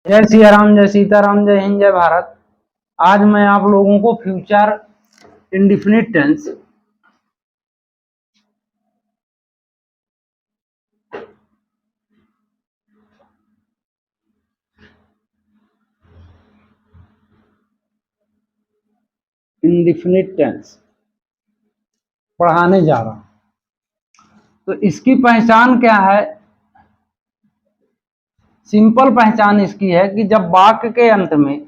जय सिया राम, जय सीताराम, जय हिंद, जय भारत। आज मैं आप लोगों को फ्यूचर इंडिफिनिट टेंस पढ़ाने जा रहा हूं। तो इसकी पहचान क्या है? सिंपल पहचान इसकी है कि जब वाक्य के अंत में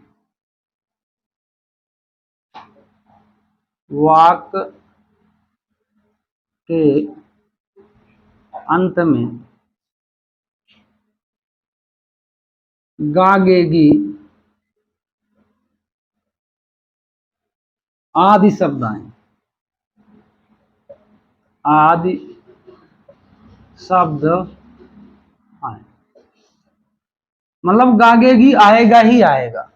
गागेगी आदि शब्द आए, आदि शब्द आए, मतलब गागेगी आएगा ही आएगा।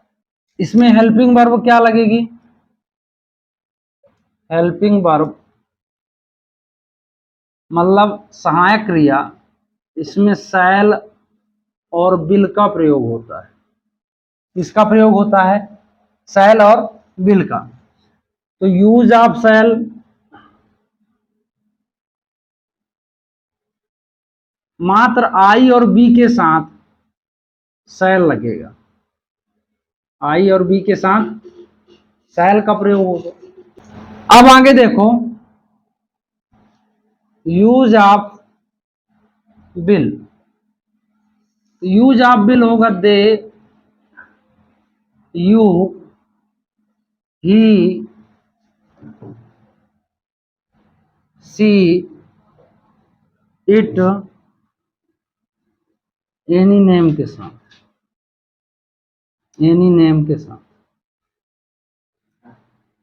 इसमें हेल्पिंग वर्ब क्या लगेगी? हेल्पिंग वर्ब मतलब सहायक क्रिया। इसमें शैल और विल का प्रयोग होता है। किसका प्रयोग होता है? शैल और विल का। तो यूज ऑफ शैल मात्र आई और बी के साथ शैल लगेगा। आई और बी के साथ शैल का प्रयोग होगा। अब आगे देखो, use of will. Use of will होगा they, you, he, she, it, any name के साथ, एनी नेम के साथ।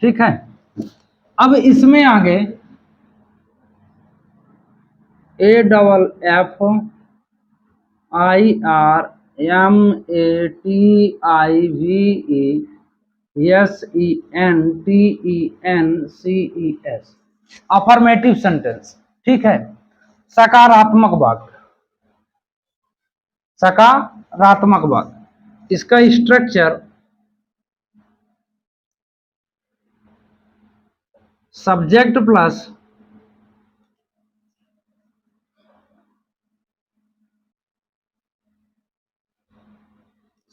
ठीक है। अब इसमें आगे AFFIRMATIVESENTENCES अफर्मेटिव सेंटेंस। ठीक है। सकारात्मक वाक्य, सकारात्मक वाक्य। इसका structure subject plus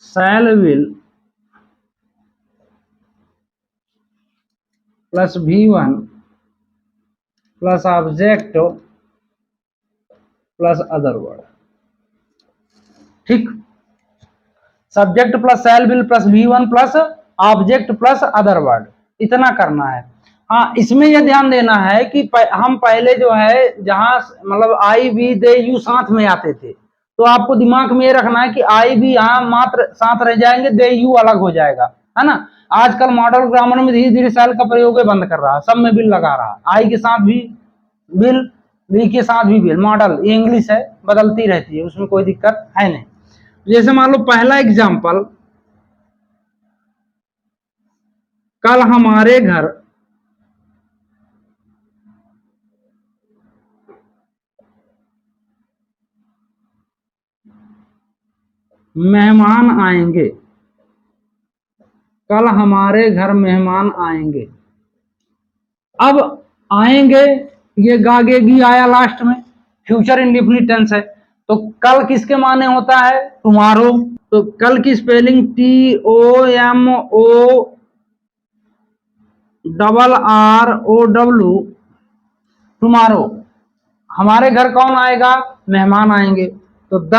shall will plus V1 plus object plus other word. ठीक। Subject plus shall will plus V1 plus object plus other word, इतना करना है। हाँ, इसमें यह ध्यान देना है कि हम पहले जो है जहां मतलब आई बी दे यू साथ में आते थे, तो आपको दिमाग में ये रखना है कि आई भी यहाँ मात्र साथ रह जाएंगे, दे यू अलग हो जाएगा, है ना। आजकल मॉडल ग्रामर में धीरे धीरे शैल का प्रयोग बंद कर रहा है, सब में बिल लगा रहा है। आई के साथ भी बिल, बी के साथ भी बिल। मॉडल ये इंग्लिश है, बदलती रहती है, उसमें कोई दिक्कत है नहीं। जैसे मान लो पहला एग्जाम्पल, कल हमारे घर मेहमान आएंगे, कल हमारे घर मेहमान आएंगे। अब आएंगे, ये गागेगी आया लास्ट में, फ्यूचर इंडेफिनिट टेंस है। तो कल किसके माने होता है? टुमारो। तो कल की स्पेलिंग TOMORROW, टुमारो। हमारे घर कौन आएगा? मेहमान आएंगे। तो द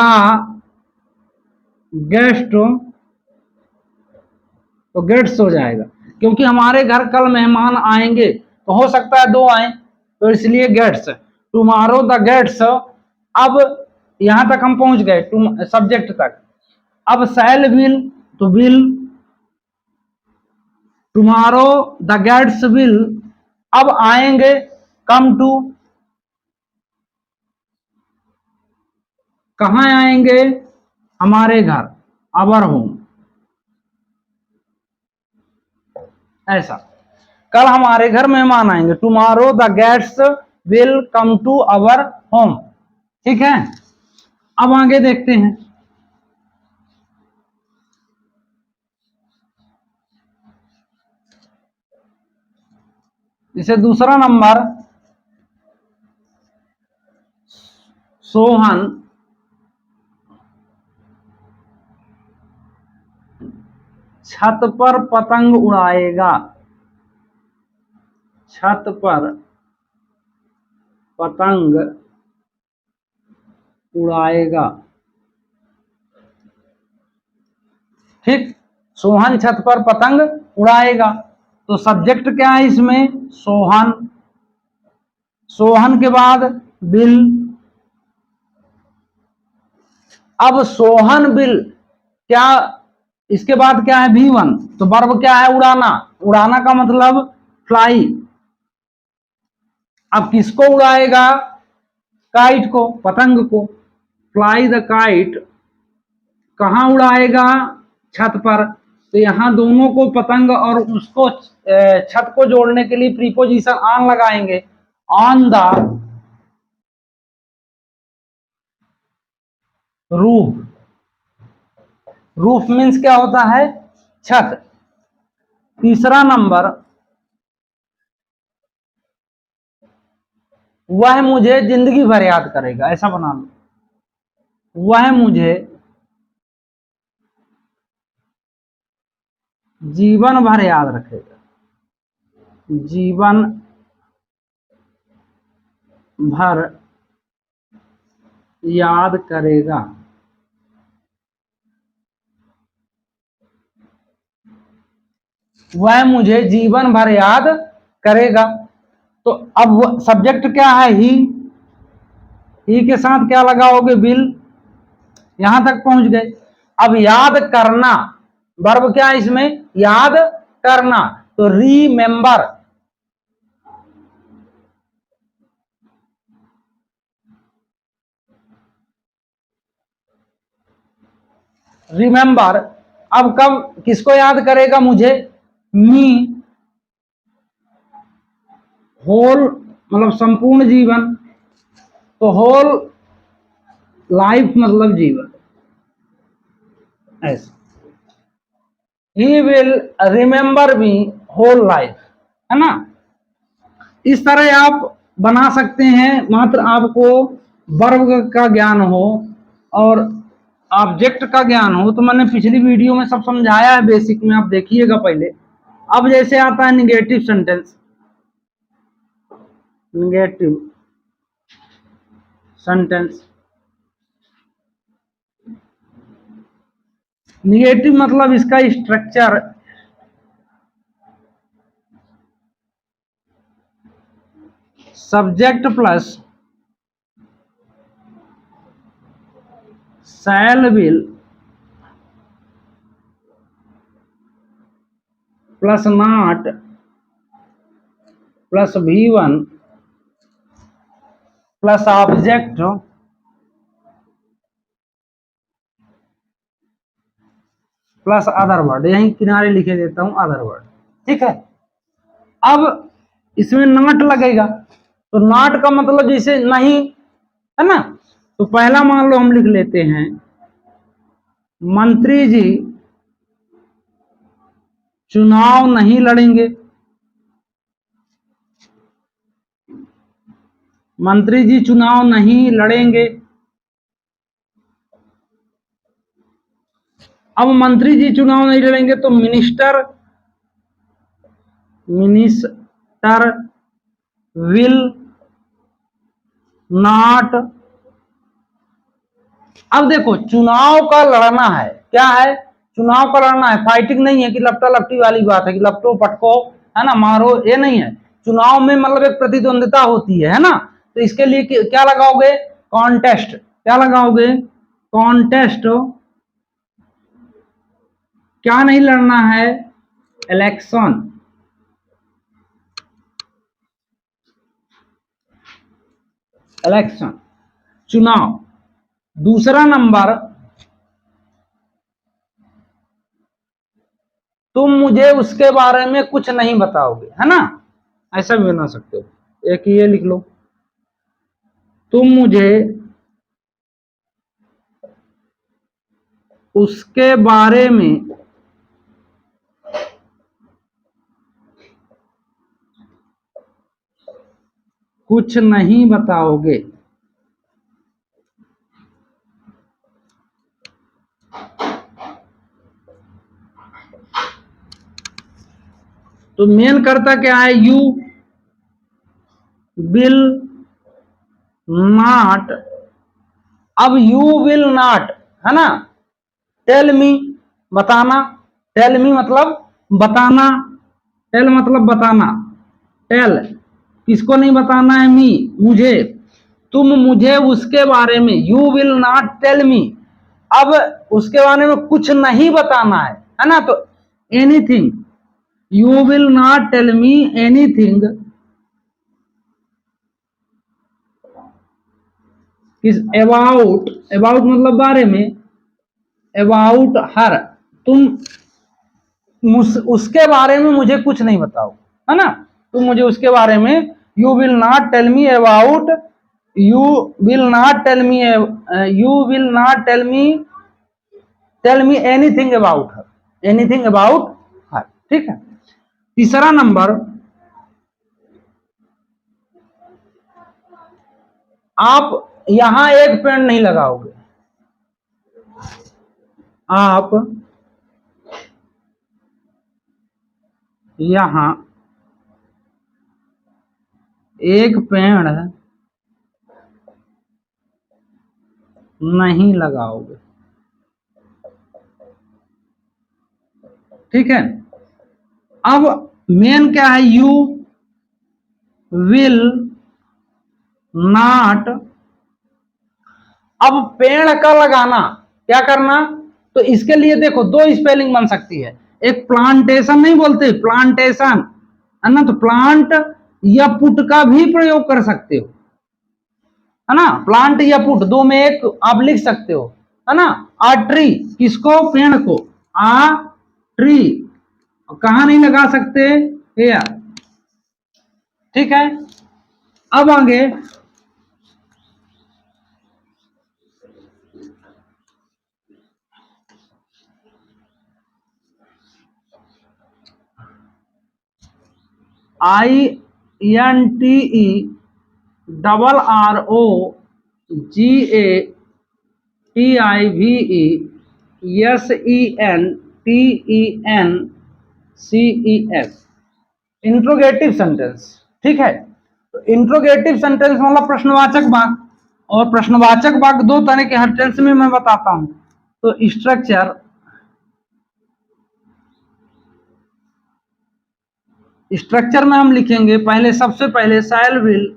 गेस्ट, तो गेट्स हो जाएगा, क्योंकि हमारे घर कल मेहमान आएंगे, तो हो सकता है दो आए, तो इसलिए गेट्स। Tomorrow the gets. अब यहां तक हम पहुंच गए सब्जेक्ट तक। अब शैल विल, तो will, tomorrow the guests will. अब आएंगे, कम टू। कहां आएंगे? हमारे घर, अवर होम। ऐसा, कल हमारे घर मेहमान आएंगे, tomorrow the guests will come to our home. ठीक है। अब आगे देखते हैं, इसे दूसरा नंबर, सोहन छत पर पतंग उड़ाएगा, छत पर पतंग उड़ाएगा। ठीक, सोहन छत पर पतंग उड़ाएगा, तो सब्जेक्ट क्या है इसमें, सोहन। सोहन के बाद बिल। अब सोहन बिल क्या, इसके बाद क्या है V1, तो वर्ब क्या है, उड़ाना। उड़ाना का मतलब फ्लाई। अब किसको उड़ाएगा, काइट को, पतंग को। फ्लाई द काइट, कहां उड़ाएगा, छत पर। तो यहां दोनों को, पतंग और उसको, छत को जोड़ने के लिए प्रीपोजिशन ऑन लगाएंगे, on the roof. Roof means क्या होता है, छत। तीसरा नंबर, वह मुझे जिंदगी भर याद करेगा, ऐसा बना लो, वह मुझे जीवन भर याद रखेगा, जीवन भर याद करेगा। वह मुझे जीवन भर याद करेगा। तो अब सब्जेक्ट क्या है, ही के साथ क्या लगाओगे, विल। यहां तक पहुंच गए। अब याद करना, वर्ब क्या है इसमें, याद करना, तो रीमेंबर। रिमेंबर, अब कब किसको याद करेगा, मुझे, मी। होल मतलब संपूर्ण जीवन, तो होल लाइफ मतलब जीवन, ऐसा। He will remember me whole life, है ना। इस तरह आप बना सकते हैं, मात्र आपको वर्ब का ज्ञान हो और ऑब्जेक्ट का ज्ञान हो। तो मैंने पिछली वीडियो में सब समझाया है, बेसिक में आप देखिएगा पहले। अब जैसे आता है negative sentence, negative sentence. Negative मतलब इसका structure, subject plus shall will plus not plus V1 plus object plus other word. यहीं किनारे लिखे देता हूं, अदर वर्ड। ठीक है। अब इसमें नॉट लगेगा, तो नॉट का मतलब जैसे नहीं, है ना। तो पहला मान लो हम लिख लेते हैं, मंत्री जी चुनाव नहीं लड़ेंगे, मंत्री जी चुनाव नहीं लड़ेंगे। अब मंत्री जी चुनाव नहीं लड़ेंगे, तो मिनिस्टर, मिनिस्टर विल नॉट। अब देखो, चुनाव का लड़ना है, क्या है, चुनाव का लड़ना है, फाइटिंग नहीं है कि लपटा लपटी वाली बात है कि लपटो पटको, है ना, मारो, ये नहीं है। चुनाव में मतलब एक प्रतिद्वंदिता होती है ना। तो इसके लिए क्या लगाओगे, कॉन्टेस्ट। क्या लगाओगे, कॉन्टेस्ट। क्या नहीं लड़ना है, इलेक्शन। इलेक्शन, चुनाव। दूसरा नंबर, तुम मुझे उसके बारे में कुछ नहीं बताओगे, है ना, ऐसा भी बना सकते हो। एक ये लिख लो, तुम मुझे उसके बारे में कुछ नहीं बताओगे। तो मेन करता क्या है, यू विल नॉट। अब यू विल नॉट है ना, टेल मी बताना, टेल मी मतलब बताना, टेल मतलब बताना, टेल किसको नहीं बताना है, मी मुझे, तुम मुझे उसके बारे में, you will not tell me. अब उसके बारे में कुछ नहीं बताना है ना, तो anything, you will not tell me anything, किस, अबाउट, अबाउट मतलब बारे में, अबाउट हर, तुम उसके बारे में मुझे कुछ नहीं बताओ, है ना, तुम मुझे उसके बारे में, you will not tell me about, you will not tell me, you will not tell me anything about her, anything about her. ठीक है। तीसरा नंबर, आप यहां एक पेड़ नहीं लगाओगे, आप यहां एक पेड़ नहीं लगाओगे। ठीक है। अब मेन क्या है, यू विल नॉट। अब पेड़ का लगाना क्या करना, तो इसके लिए देखो दो स्पेलिंग बन सकती है, एक प्लांटेशन नहीं बोलते, प्लांटेशन है ना, तो प्लांट या पुट का भी प्रयोग कर सकते हो, है ना, प्लांट या पुट दो में एक आप लिख सकते हो, है ना। आ ट्री किसको, पेड़ को, आ ट्री, कहां नहीं लगा सकते, हेयर। ठीक है। अब आगे, INTERROGATIVES, इंट्रोगेटिव सेंटेंस। ठीक है। तो इंट्रोगेटिव सेंटेंस मतलब प्रश्नवाचक वाक्य, और प्रश्नवाचक वाक्य दो तरह के हर टेंस में मैं बताता हूं। तो स्ट्रक्चर, स्ट्रक्चर में हम लिखेंगे पहले, सबसे पहले शैल will,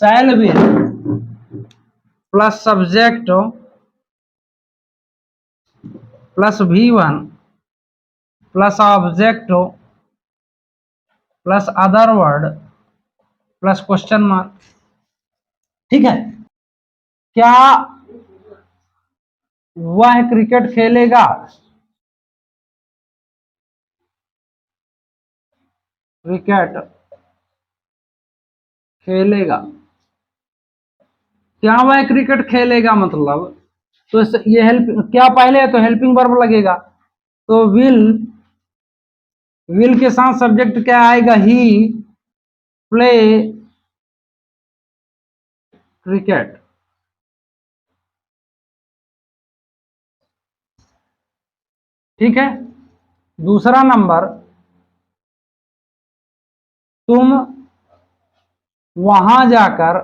shell will plus subject plus V1 plus object plus other word plus question mark. ठीक है। क्या वह क्रिकेट खेलेगा, क्रिकेट खेलेगा, क्या वह क्रिकेट खेलेगा मतलब, तो ये हेल्प क्या पहले है, तो हेल्पिंग वर्ब लगेगा, तो विल के साथ सब्जेक्ट क्या आएगा, ही प्ले क्रिकेट। ठीक है। दूसरा नंबर, तुम वहां जाकर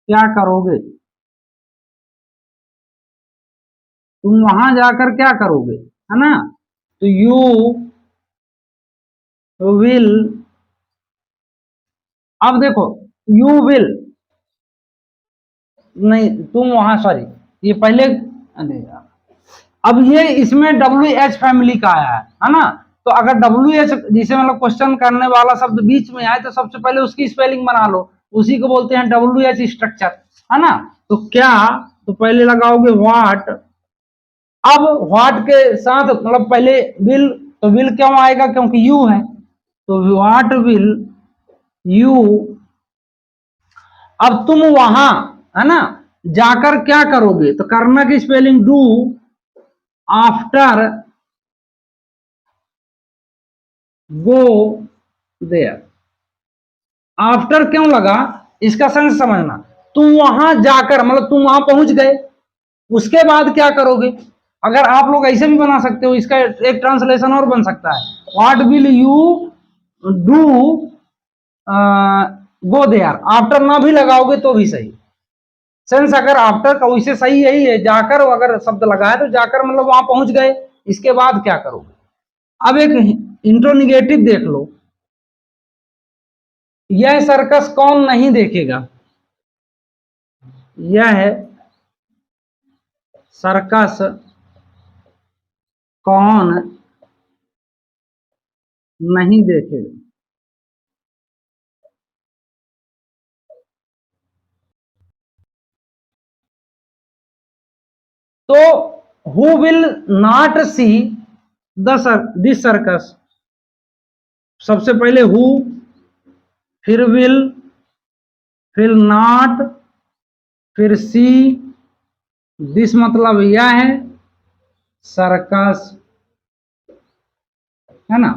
क्या करोगे, तुम वहां जाकर क्या करोगे, है ना, तो यू विल, अब देखो यू विल नहीं, तुम वहां, सॉरी ये पहले, अरे यार, अब ये इसमें WH फैमिली का आया है ना, तो अगर WH जिसे मतलब क्वेश्चन करने वाला शब्द बीच में आए तो सबसे पहले उसकी स्पेलिंग बना लो, उसी को बोलते हैं WH स्ट्रक्चर, है ना। तो क्या, तो पहले लगाओगे व्हाट, अब व्हाट के साथ मतलब पहले विल, तो विल क्यों आएगा, क्योंकि यू है, तो व्हाट विल यू। अब तुम वहां, है ना, जाकर क्या करोगे, तो करना की spelling do after go there. After क्यों लगा, इसका सेंस समझना। तुम वहां जाकर मतलब तुम वहां पहुंच गए, उसके बाद क्या करोगे। अगर आप लोग ऐसे भी बना सकते हो, इसका एक ट्रांसलेशन और बन सकता है, what will you do go there. After ना भी लगाओगे तो भी सही। सेंस अगर आफ्टर का वैसे सही यही है, जाकर अगर शब्द लगाए तो जाकर मतलब वहां पहुंच गए, इसके बाद क्या करोगे। अब एक इंट्रोनिगेटिव देख लो, यह सर्कस कौन नहीं देखेगा, यह है सर्कस कौन नहीं देखेगा। तो who will not see this circus, सबसे पहले हु, फिर विल, फिर नॉट, फिर सी, दिस मतलब यह है सर्कस, है ना।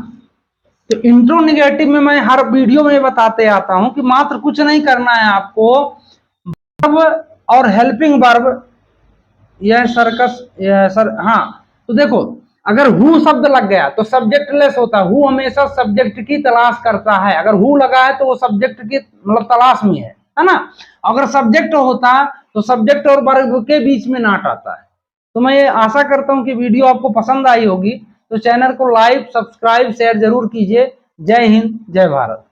तो इंट्रोनिगेटिव में मैं हर वीडियो में बताते आता हूं कि मात्र कुछ नहीं करना है आपको, वर्ब और हेल्पिंग वर्ब, यह सर्कस, यह सर हाँ। तो देखो, अगर हु शब्द लग गया तो सब्जेक्ट लेस होता है, हु हमेशा सब्जेक्ट की तलाश करता है, अगर हु लगा है तो वो सब्जेक्ट की मतलब तलाश में है ना। अगर सब्जेक्ट होता तो सब्जेक्ट और वर्ब के बीच में नॉट आता है। तो मैं ये आशा करता हूं कि वीडियो आपको पसंद आई होगी, तो चैनल को लाइक, सब्सक्राइब, शेयर जरूर कीजिए। जय हिंद, जय भारत।